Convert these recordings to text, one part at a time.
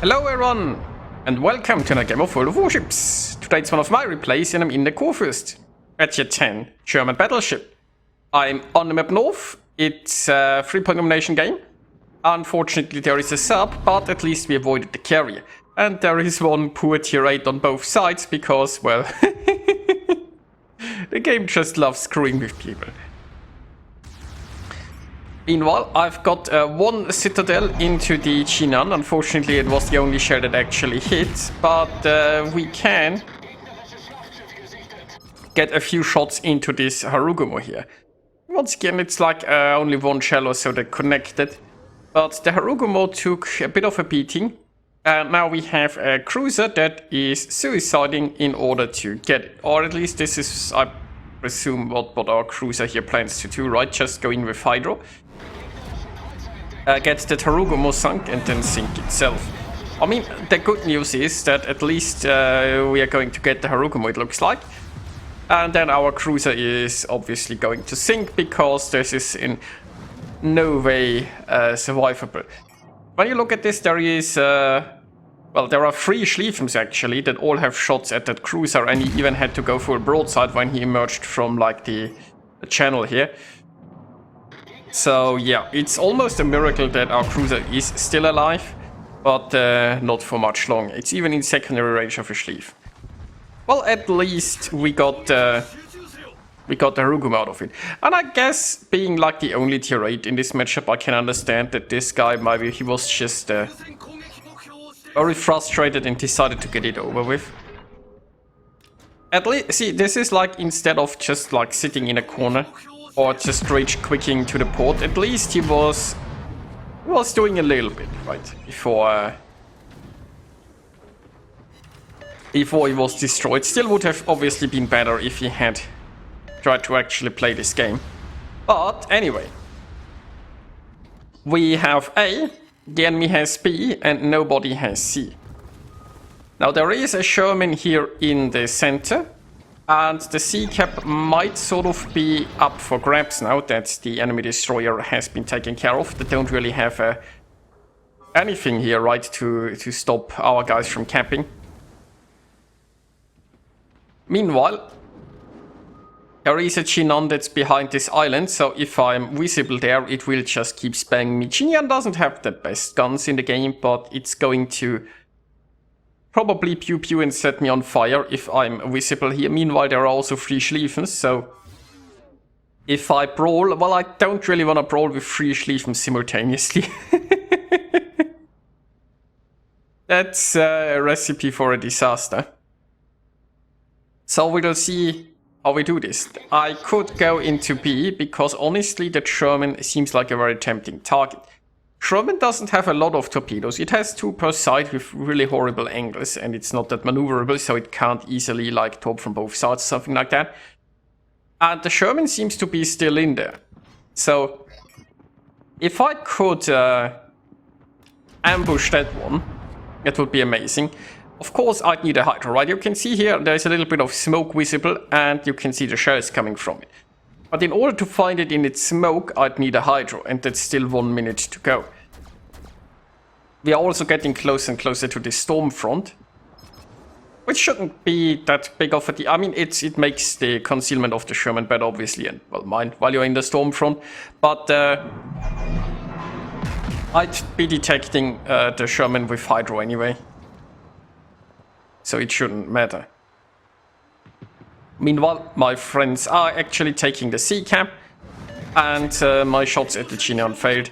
Hello everyone, and welcome to another game of World of Warships. Today it's one of my replays and I'm in the Kurfürst, at Tier 10, German battleship. I'm on the map North. It's a 3-point domination game. Unfortunately there is a sub, but at least we avoided the carrier. And there is one poor Tier 8 on both sides because, well, the game just loves screwing with people. Meanwhile, I've got one citadel into the Chinan. Unfortunately, it was the only shell that actually hit, but we can get a few shots into this Harugumo here. Once again, it's like only one shell or so that connected, but the Harugumo took a bit of a beating, and now we have a cruiser that is suiciding in order to get it. Or at least this is, I presume, what our cruiser here plans to do, right? Just go in with Hydro. Get the Harugumo sunk and then sink itself. I mean, the good news is that at least we are going to get the Harugumo, it looks like. And then our cruiser is obviously going to sink because this is in no way survivable. When you look at this, there is, well, there are 3 Schlieffens actually that all have shots at that cruiser, and he even had to go for a broadside when he emerged from like the channel here. So yeah, it's almost a miracle that our cruiser is still alive, but not for much long. It's even in secondary range of a Schlief. Well, at least we got the Harugumo out of it. And I guess, being like the only Tier 8 in this matchup, I can understand that this guy, maybe he was just very frustrated and decided to get it over with. At least, see, this is like, instead of just like sitting in a corner or just rage quicking to the port, at least he was doing a little bit, right, before he was destroyed. Still would have obviously been better if he had tried to actually play this game. But anyway, we have A, the enemy has B, and nobody has C. Now there is a Sherman here in the center, and the C cap might sort of be up for grabs now that the enemy destroyer has been taken care of. They don't really have anything here, right, to stop our guys from capping. Meanwhile, there is a Chinan that's behind this island, so if I'm visible there, it will just keep spamming me. Chinan doesn't have the best guns in the game, but it's going to probably pew pew and set me on fire if I'm visible here. Meanwhile, there are also 3 Schlieffens, so if I brawl, well, I don't really want to brawl with 3 Schlieffens simultaneously. That's a recipe for a disaster. So we'll see how we do this. I could go into B, because honestly the Sherman seems like a very tempting target. Sherman doesn't have a lot of torpedoes. It has 2 per side with really horrible angles, and it's not that maneuverable, so it can't easily like top from both sides, something like that. And the Sherman seems to be still in there. So if I could ambush that one, that would be amazing. Of course I'd need a Hydro, right? You can see here there's a little bit of smoke visible, and you can see the shells coming from it. But in order to find it in its smoke, I'd need a Hydro, and that's still 1 minute to go. We are also getting closer and closer to the storm front, which shouldn't be that big of a deal. I mean, it makes the concealment of the Sherman better, obviously, and, well, mine, while you're in the storm front. But I'd be detecting the Sherman with Hydro anyway, so it shouldn't matter. Meanwhile, my friends are actually taking the C cap, and my shots at the Chinan failed.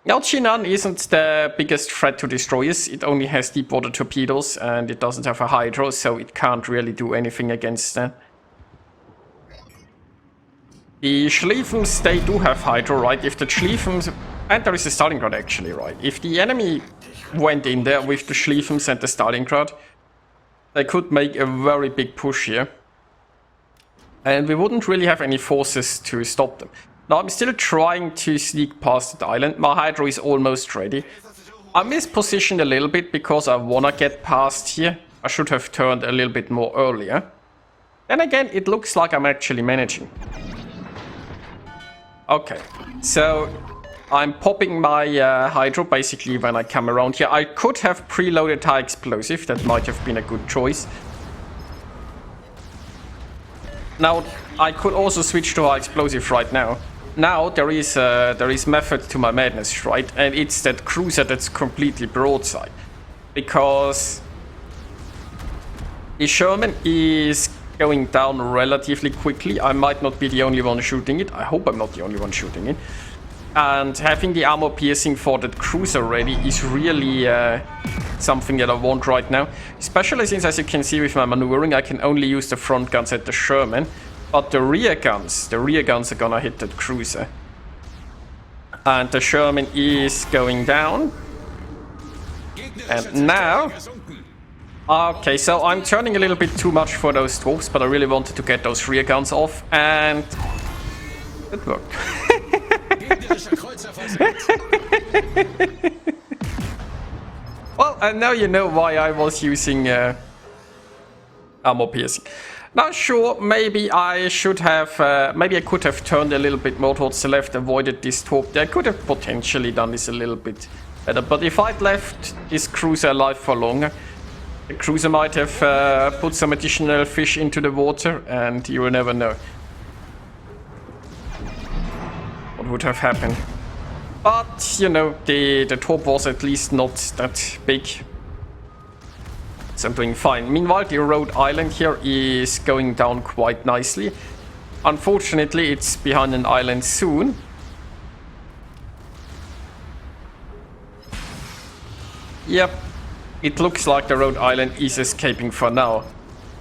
Now, Chinan isn't the biggest threat to destroyers. It only has deep water torpedoes, and it doesn't have a Hydro, so it can't really do anything against that. The Schlieffens, they do have Hydro, right? If the Schlieffens... And there is a Stalingrad actually, right? If the enemy went in there with the Schlieffens and the Stalingrad, they could make a very big push here. And we wouldn't really have any forces to stop them. Now I'm still trying to sneak past the island. My Hydro is almost ready. I mispositioned a little bit because I wanna get past here. I should have turned a little bit more earlier. Then again, it looks like I'm actually managing. Okay, so I'm popping my hydro basically when I come around here. I could have preloaded high explosive. That might have been a good choice. Now, I could also switch to high explosive right now. Now, there is method to my madness, right? And it's that cruiser that's completely broadside. Because the Sherman is going down relatively quickly. I might not be the only one shooting it. I hope I'm not the only one shooting it. And having the armor piercing for that cruiser ready is really something that I want right now. Especially since, as you can see with my maneuvering, I can only use the front guns at the Sherman. But the rear guns are gonna hit that cruiser. And the Sherman is going down. And now... Okay, so I'm turning a little bit too much for those torps, but I really wanted to get those rear guns off, and... it worked. Well, and now you know why I was using armor piercing. Now, sure, maybe I should have, maybe I could have turned a little bit more towards the left, avoided this torp. I could have potentially done this a little bit better, but if I'd left this cruiser alive for longer, the cruiser might have put some additional fish into the water, and you will never know what would have happened. But, you know, the torp was at least not that big. So I'm doing fine. Meanwhile, the Rhode Island here is going down quite nicely. Unfortunately, it's behind an island soon. Yep, it looks like the Rhode Island is escaping for now.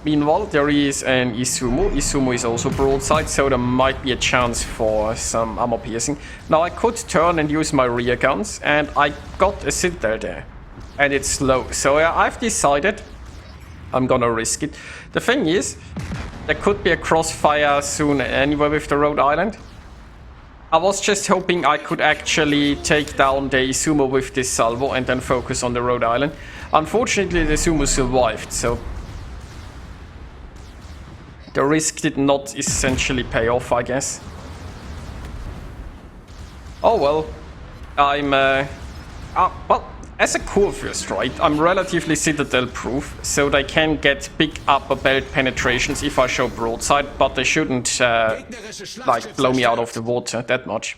Meanwhile, there is an Izumo. Izumo is also broadside, so there might be a chance for some armor piercing. Now, I could turn and use my rear guns, and I got a Citadel there. And it's slow, so I've decided I'm gonna risk it. The thing is, there could be a crossfire soon anyway with the Rhode Island. I was just hoping I could actually take down the Izumo with this salvo and then focus on the Rhode Island. Unfortunately, the Izumo survived, so the risk did not essentially pay off, I guess. Oh well, I'm well, as a Kurfürst, right, I'm relatively Citadel-proof, so they can get big upper belt penetrations if I show broadside, but they shouldn't, like, blow me out of the water that much.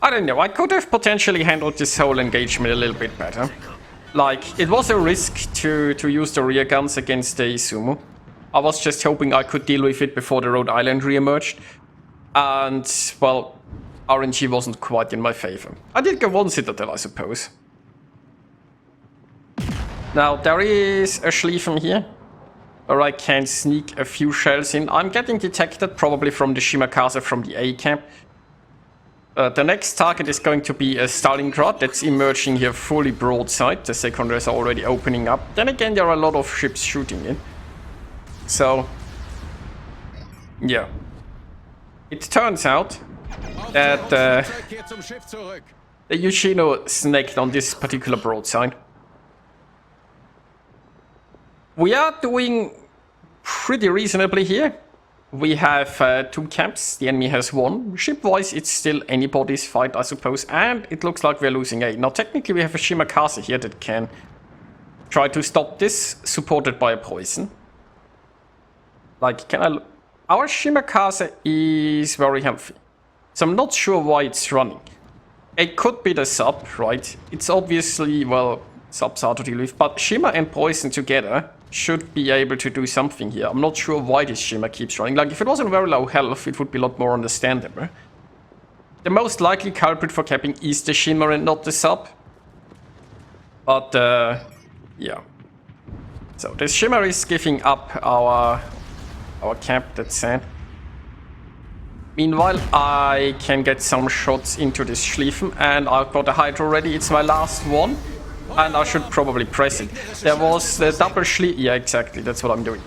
I don't know, I could have potentially handled this whole engagement a little bit better. Like, it was a risk to use the rear guns against the Izumo. I was just hoping I could deal with it before the Rhode Island re-emerged. And, well, RNG wasn't quite in my favor. I did get one Citadel, I suppose. Now, there is a Schlieffen here, where I can sneak a few shells in. I'm getting detected, probably from the Shimakaze from the A-camp. The next target is going to be a Stalingrad that's emerging here fully broadside. The secondaries are already opening up. Then again, there are a lot of ships shooting in. So, yeah. It turns out that the Yoshino snagged on this particular broadside. We are doing pretty reasonably here. We have 2 camps, the enemy has 1. Ship-wise, it's still anybody's fight, I suppose, and it looks like we're losing 8. Now, technically, we have a Shimakaze here that can try to stop this, supported by a poison. Like, our Shimakaze is very healthy, so I'm not sure why it's running. It could be the sub, right? It's obviously, well, subs are to deal with, but Shima and poison together should be able to do something here. I'm not sure why this Shima keeps running. Like, if it wasn't very low health, it would be a lot more understandable. The most likely culprit for capping is the Shima and not the sub. But, yeah. So, the Shima is giving up our camp, that's sad. Meanwhile, I can get some shots into this Schlieffen, and I've got a Hydro ready. It's my last one. And I should probably press it. There was the double Schlieffen. Yeah, exactly. That's what I'm doing.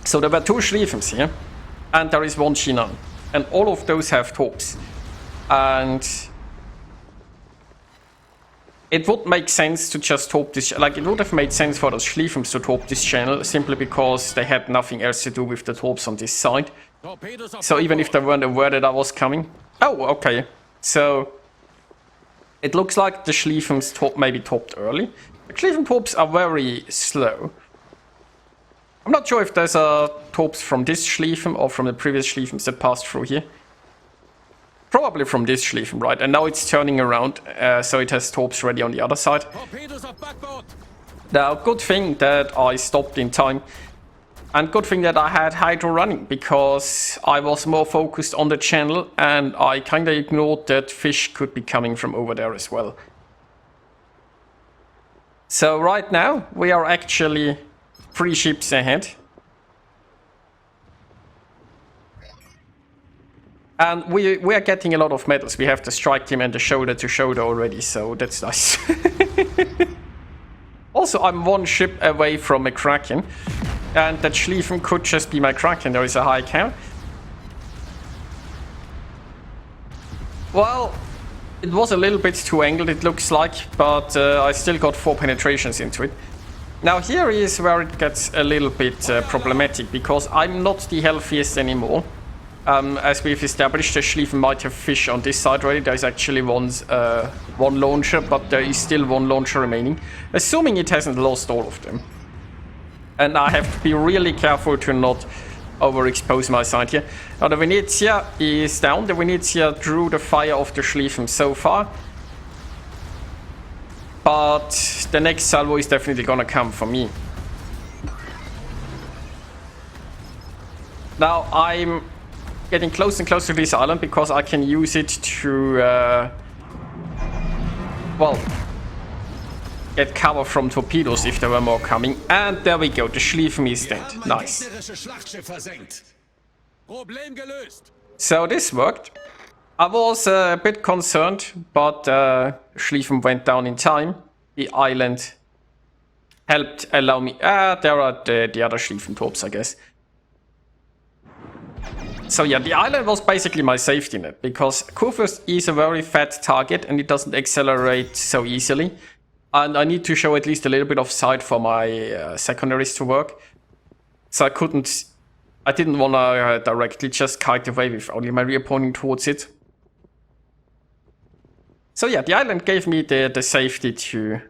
So there were 2 Schlieffens here. And there is 1 Shinan. And all of those have torps. And it would make sense to just torp this. Like, it would have made sense for those Schlieffens to torp this channel. Simply because they had nothing else to do with the torps on this side. So even if they weren't aware that I was coming. Oh, okay. So it looks like the Schlieffen's maybe topped early. The Schlieffen tops are very slow. I'm not sure if there's tops from this Schlieffen or from the previous Schlieffens that passed through here. Probably from this Schlieffen, right? And now it's turning around, so it has tops ready on the other side. Now, good thing that I stopped in time. And good thing that I had Hydro running, because I was more focused on the channel and I kinda ignored that fish could be coming from over there as well. So right now, we are actually 3 ships ahead. And we are getting a lot of medals. We have the strike team and the shoulder to shoulder already, so that's nice. Also, I'm 1 ship away from a Kraken. And that Schlieffen could just be my Kraken. There is a high count. Well, it was a little bit too angled, it looks like, but I still got 4 penetrations into it. Now here is where it gets a little bit problematic, because I'm not the healthiest anymore. As we've established, the Schlieffen might have fish on this side already. There's actually one launcher, but there is still 1 launcher remaining. Assuming it hasn't lost all of them. And I have to be really careful to not overexpose my side here. Now the Venezia is down. The Venezia drew the fire of the Schlieffen so far. But the next salvo is definitely gonna come for me. Now I'm getting close and close to this island because I can use it to, well, get cover from torpedoes if there were more coming. And there we go, the Schlieffen is dead. Nice. So this worked. I was a bit concerned, but Schlieffen went down in time. The island helped allow me... there are the other Schlieffen torps, I guess. So yeah, the island was basically my safety net, because Kurfürst is a very fat target and it doesn't accelerate so easily. And I need to show at least a little bit of sight for my secondaries to work. So I didn't want to directly just kite away with only my rear pointing towards it. So yeah, the island gave me the safety to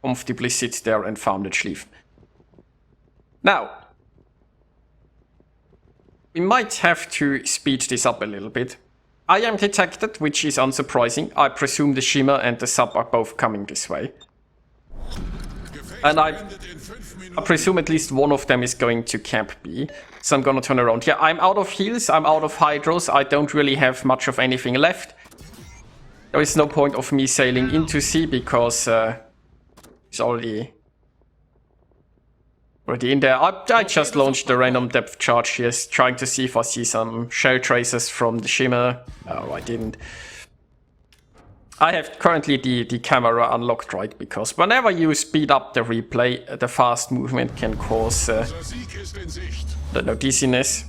comfortably sit there and farm the Schlieffen. Now, we might have to speed this up a little bit. I am detected, which is unsurprising. I presume the Shimmer and the Sub are both coming this way. And I presume at least one of them is going to Camp B. So I'm gonna turn around. Yeah, I'm out of heals, I'm out of hydros, I don't really have much of anything left. There is no point of me sailing into sea because it's already in there. I just launched the random depth charge here, trying to see if I see some shell traces from the Shimmer. Oh, I didn't. I have currently the camera unlocked, right? Because whenever you speed up the replay, the fast movement can cause dizziness.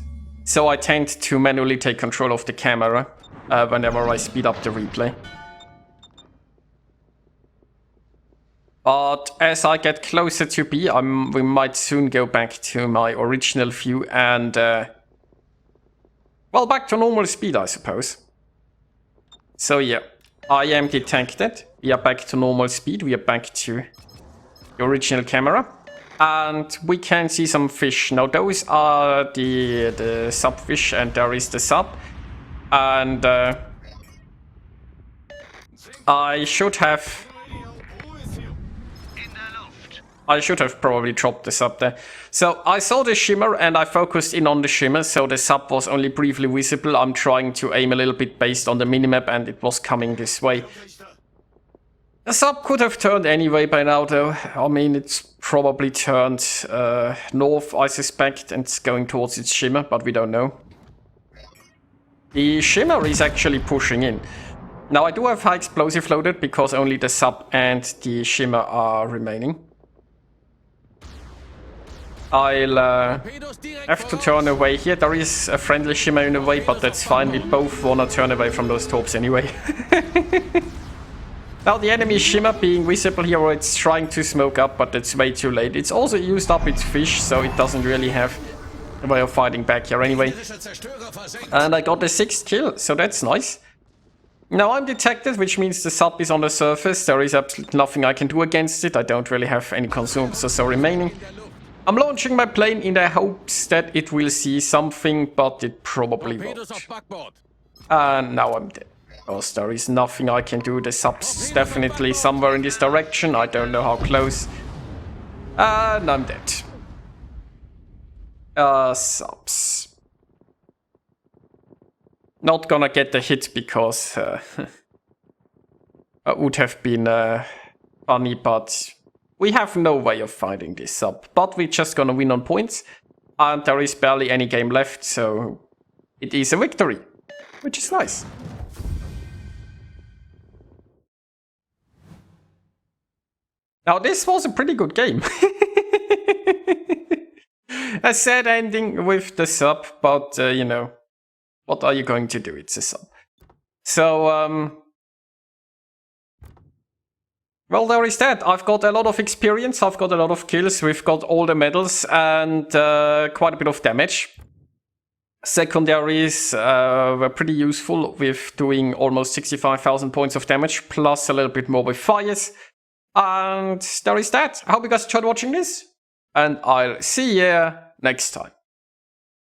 So I tend to manually take control of the camera whenever I speed up the replay. But as I get closer to B, we might soon go back to my original view and, well, back to normal speed, I suppose. So yeah, I am detected. We are back to normal speed. We are back to the original camera. And we can see some fish. Now those are the subfish and there is the sub. And I should have probably dropped the sub there. So I saw the Shimmer and I focused in on the Shimmer, so the sub was only briefly visible. I'm trying to aim a little bit based on the minimap and it was coming this way. The sub could have turned anyway by now though. I mean, it's probably turned north, I suspect, and it's going towards its Shimmer, but we don't know. The Shimmer is actually pushing in. Now I do have high explosive loaded because only the sub and the Shimmer are remaining. I'll have to turn away here. There is a friendly Shimmer in the way, but that's fine. We both wanna turn away from those torps anyway. Now the enemy Shimmer being visible here, or it's trying to smoke up, but it's way too late. It's also used up its fish, so it doesn't really have a way of fighting back here anyway. And I got a 6th kill, so that's nice. Now I'm detected, which means the sub is on the surface. There is absolutely nothing I can do against it. I don't really have any consumables or so remaining. I'm launching my plane in the hopes that it will see something, but it probably won't. And now I'm dead. Because there is nothing I can do. The sub's definitely somewhere in this direction. I don't know how close. And I'm dead. Subs. Not gonna get the hit because it would have been funny, but we have no way of finding this sub. But we're just gonna win on points, and there is barely any game left, so it is a victory, which is nice. Now this was a pretty good game. A sad ending with the sub, but you know. What are you going to do? It's a sub. So, well, there is that. I've got a lot of experience, I've got a lot of kills, we've got all the medals and quite a bit of damage. Secondaries were pretty useful with doing almost 65,000 points of damage, plus a little bit more with fires. And there is that. I hope you guys enjoyed watching this, and I'll see you next time.